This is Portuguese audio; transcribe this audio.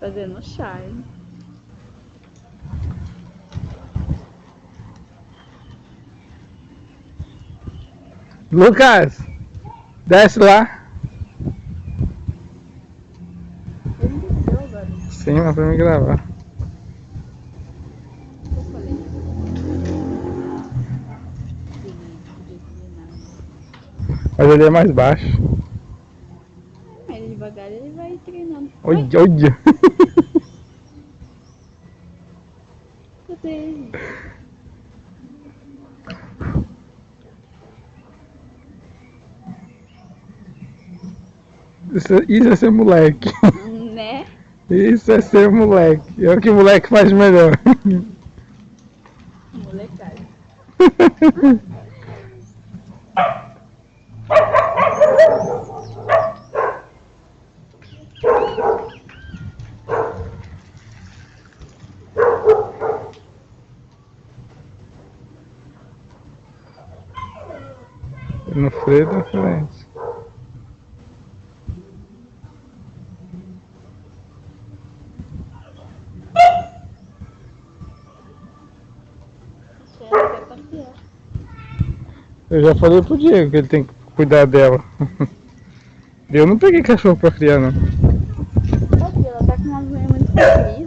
Fazendo charme. Lucas, desce lá. Ele desceu agora. Sim, mas pra me gravar. Eu falei. Podia treinar. Mas ele é mais baixo. Ele devagar ele vai treinando. Olha, olha. Cadê ele? Isso é ser moleque. Né? Isso é ser moleque. É o que o moleque faz melhor. Molecada. No freio da frente. Chefe é campeão. Eu já falei pro Diego que ele tem que cuidar dela. Eu não peguei cachorro pra criar, não. Ela tá com uma unha muito comprida.